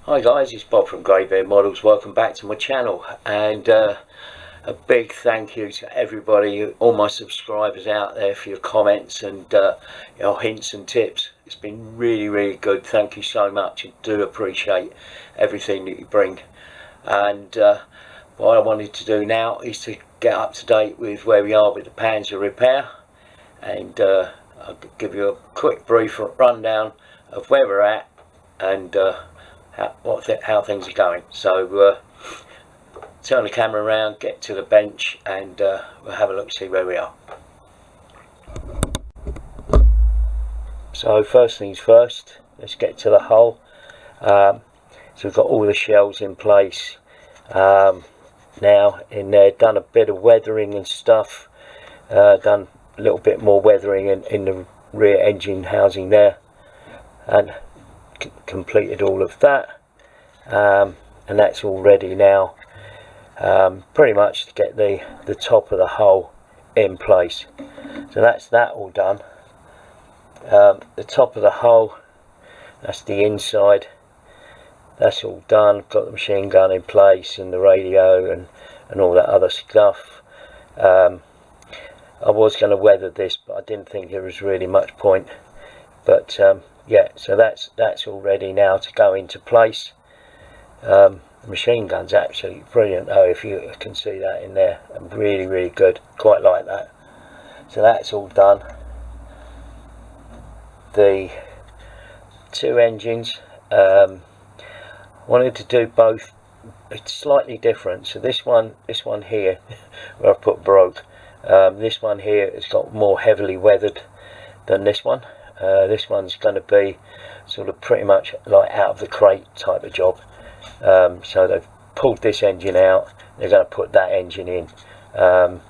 Hi guys, it's Bob from Greybeard Models. Welcome back to my channel, and a big thank you to everybody, all my subscribers out there, for your comments and your hints and tips. It's been really good. Thank you so much. I do appreciate everything that you bring. And what I wanted to do now is to get up to date with where we are with the Panzer repair, and I'll give you a quick brief rundown of where we're at and how things are going. So turn the camera around, get to the bench, and we'll have a look, see where we are. So first things first, let's get to the hull. So we've got all the shells in place now in there, done a bit of weathering and stuff, done a little bit more weathering in the rear engine housing there, and completed all of that, and that's all ready now, pretty much to get the top of the hull in place. So that's that all done. The top of the hull, that's the inside, that's all done. Got the machine gun in place and the radio and all that other stuff. I was going to weather this, but I didn't think there was really much point, but yeah, so that's all ready now to go into place. The machine gun's absolutely brilliant though, if you can see that in there. Really good, quite like that. So that's all done. The two engines, wanted to do both. It's slightly different. So this one here where I put broke, this one here has got more heavily weathered than this one. This one's going to be sort of pretty much like out of the crate type of job. So they've pulled this engine out, they're going to put that engine in, and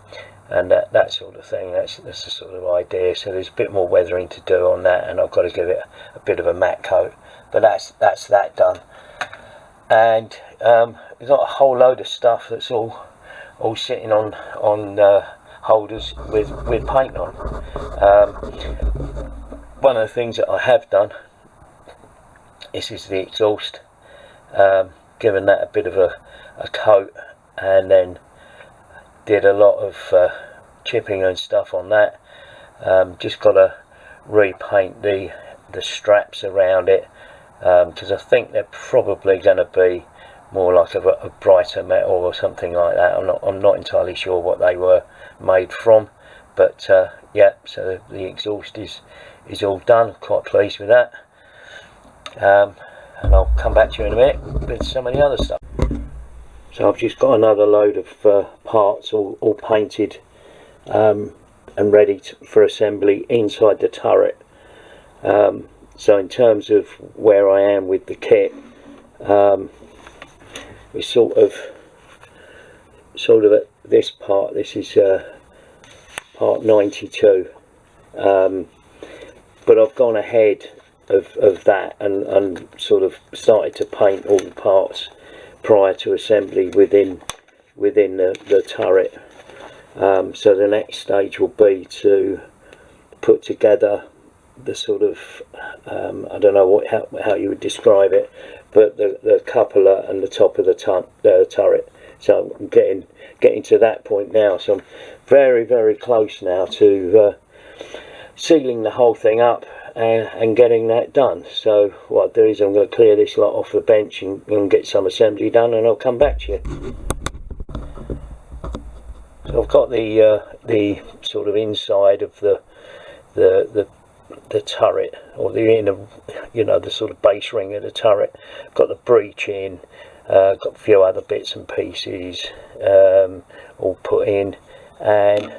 that sort of thing. That's the sort of idea. So there's a bit more weathering to do on that, and I've got to give it a bit of a matte coat, but that's that done. And we've got a whole load of stuff that's all sitting on holders with paint on. One of the things that I have done, this is the exhaust, given that a bit of a coat, and then did a lot of chipping and stuff on that. Just got to repaint the straps around it, because I think they're probably going to be more like a brighter metal or something like that. I'm not entirely sure what they were made from, but yeah, so the exhaust is all done. Quite pleased with that, and I'll come back to you in a minute with some of the other stuff. So I've just got another load of parts all painted and ready for assembly inside the turret. So in terms of where I am with the kit, we're sort of at this part. This is part 92, but I've gone ahead of that and sort of started to paint all the parts prior to assembly within the turret. So the next stage will be to put together the sort of I don't know how you would describe it, but the cupola and the top of the turret. So I'm getting to that point now. So I'm very close now to sealing the whole thing up and getting that done. So what I'll do is I'm going to clear this lot off the bench and get some assembly done, and I'll come back to you. So I've got the sort of inside of the turret, or the inner, the sort of base ring of the turret. Got the breech in, got a few other bits and pieces all put in, and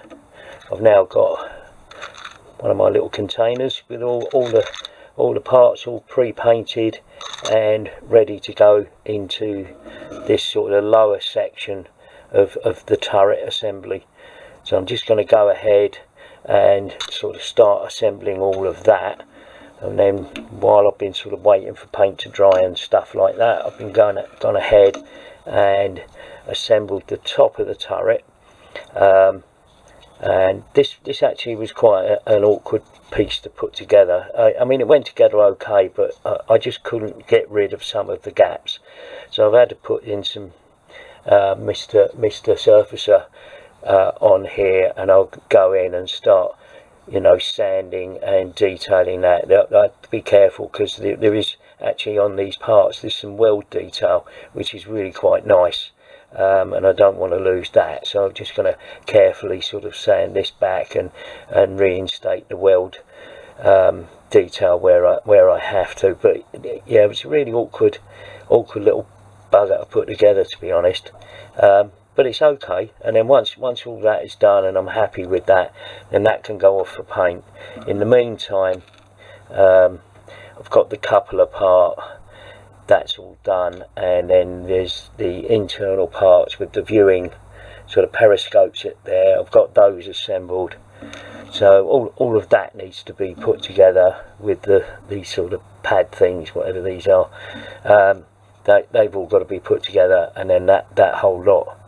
I've now got one of my little containers with all the parts all pre-painted and ready to go into this sort of lower section of the turret assembly. So I'm just going to go ahead and sort of start assembling all of that, and then while I've been sort of waiting for paint to dry and stuff like that, I've been gone ahead and assembled the top of the turret. And this actually was quite an awkward piece to put together. I mean, it went together okay, but I just couldn't get rid of some of the gaps, so I've had to put in some Mr. Surfacer on here, and I'll go in and start, you know, sanding and detailing that. I have to be careful because there is actually on these parts there's some weld detail which is really quite nice, and I don't want to lose that, so I'm just going to carefully sort of sand this back and reinstate the weld detail where I have to. But yeah, it was a really awkward little bugger to put together, to be honest. But it's okay, and then once all that is done and I'm happy with that, then that can go off for paint. In the meantime, I've got the coupler part, that's all done, and then there's the internal parts with the viewing sort of periscopes there. I've got those assembled, so all of that needs to be put together with these sort of pad things, whatever these are. They've all got to be put together, and then that whole lot.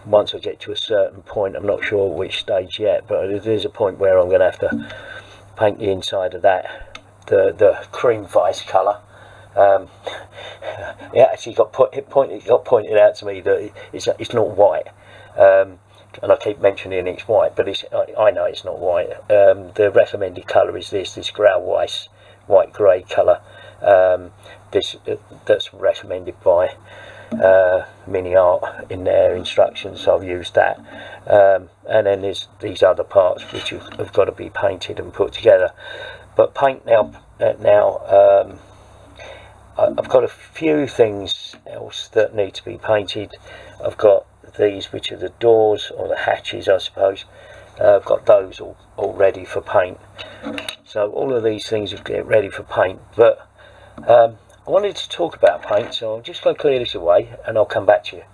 Once I get to a certain point, I'm not sure which stage yet, but there's a point where I'm going to have to paint the inside of that the cream vice colour. It actually got pointed out to me that it's not white, and I keep mentioning it's white, but I know it's not white. The recommended colour is this white grey colour. That's recommended by Miniart in their instructions, so I've used that. And then there's these other parts which have got to be painted and put together. But paint now I've got a few things else that need to be painted. I've got these, which are the doors or the hatches, I suppose. I've got those all ready for paint. So all of these things are getting ready for paint, but I wanted to talk about paint, so I'm just going to clear this away and I'll come back to you.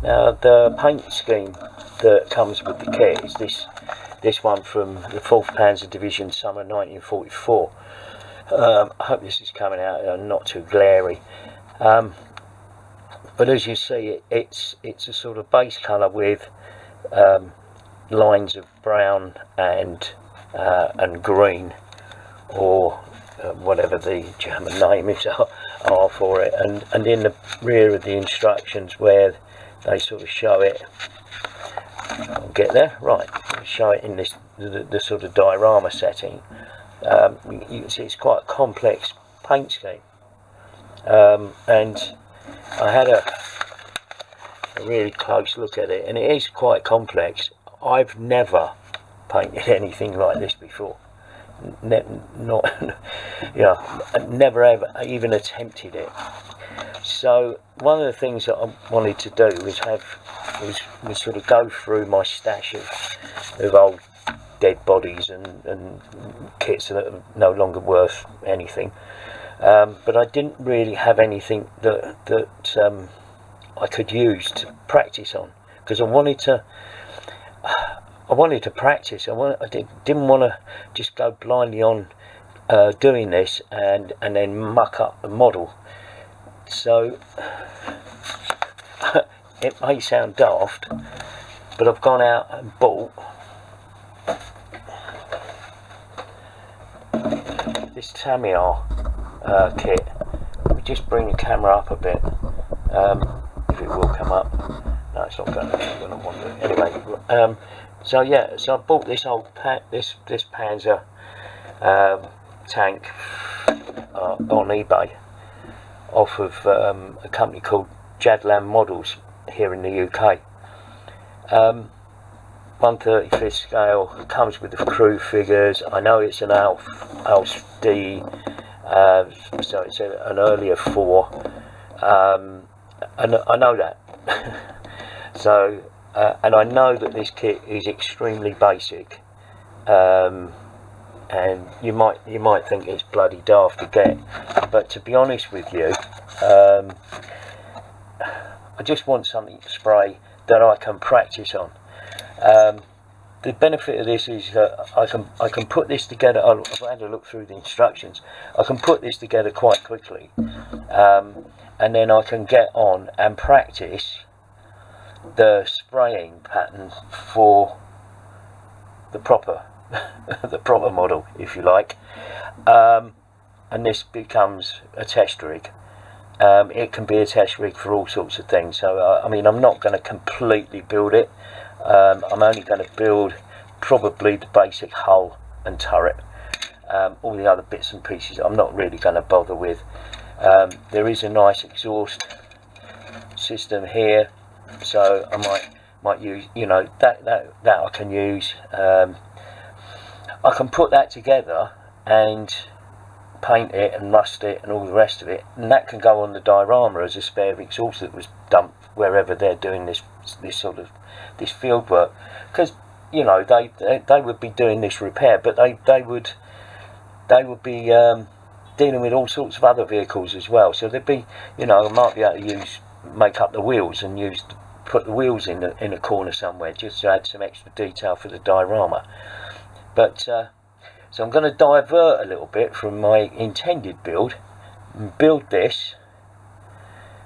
Now, the paint scheme that comes with the kit is this one from the 4th Panzer Division, summer 1944. I hope this is coming out not too glary, but as you see, it's a sort of base colour with lines of brown and green, or whatever the German name is are for it, and in the rear of the instructions where they sort of show it, I'll get there, right, show it in the sort of diorama setting. You can see it's quite a complex paint scheme, and I had a really close look at it, and it is quite complex. I've never painted anything like this before. Not never ever even attempted it. So one of the things that I wanted to do was sort of go through my stash of old dead bodies and kits that are no longer worth anything, but I didn't really have anything that I could use to practice on, because I wanted to practice. I didn't want to just go blindly on doing this and then muck up the model. So it may sound daft, but I've gone out and bought this Miniart kit. Let me just bring the camera up a bit, if it will come up. No, it's not going to want to. Anyway, so yeah, so I bought this old this Panzer tank on eBay off of a company called Jadlam Models here in the UK. 1/35 scale, comes with the crew figures. I know it's an Alf D, so it's an earlier 4, and I know that. So and I know that this kit is extremely basic, and you might think it's bloody daft to get, but to be honest with you, I just want something to spray that I can practice on. The benefit of this is that I can put this together. I've had a look through the instructions. I can put this together quite quickly, and then I can get on and practice the spraying pattern for the proper the proper model, if you like, and this becomes a test rig. It can be a test rig for all sorts of things. So I mean, I'm not going to completely build it. I'm only going to build probably the basic hull and turret. All the other bits and pieces I'm not really going to bother with. There is a nice exhaust system here, so I might use, you know, that I can use. I can put that together and paint it and rust it and all the rest of it, and that can go on the diorama as a spare exhaust that was dumped wherever they're doing this sort of field work, because you know they would be doing this repair, but they would be dealing with all sorts of other vehicles as well. So there'd be, you know, I might be able to make up the wheels and put the wheels in a corner somewhere just to add some extra detail for the diorama. But so I'm going to divert a little bit from my intended build and build this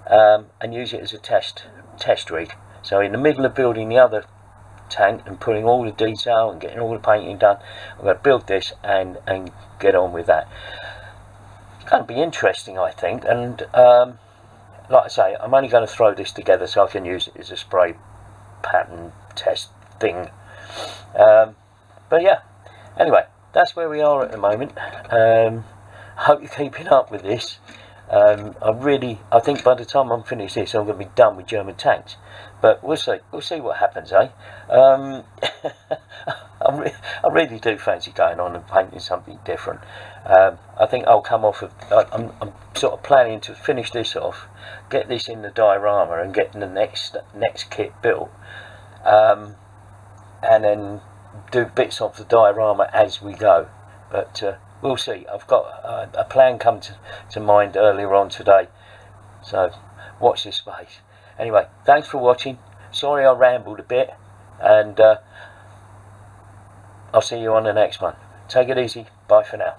and use it as a test rig. So in the middle of building the other tank and putting all the detail and getting all the painting done, I'm going to build this and get on with that. It's going to be interesting, I think, and like I say, I'm only going to throw this together so I can use it as a spray pattern test thing. But yeah, anyway, that's where we are at the moment. Hope you're keeping up with this. I think by the time I'm finished this, I'm going to be done with German tanks. But we'll see what happens, eh? I really do fancy going on and painting something different. I think I'll come off of, I'm sort of planning to finish this off, get this in the diorama and get the next kit built, and then do bits of the diorama as we go. But we'll see. I've got a plan come to mind earlier on today, so watch this space. Anyway, thanks for watching. Sorry I rambled a bit, and I'll see you on the next one. Take it easy. Bye for now.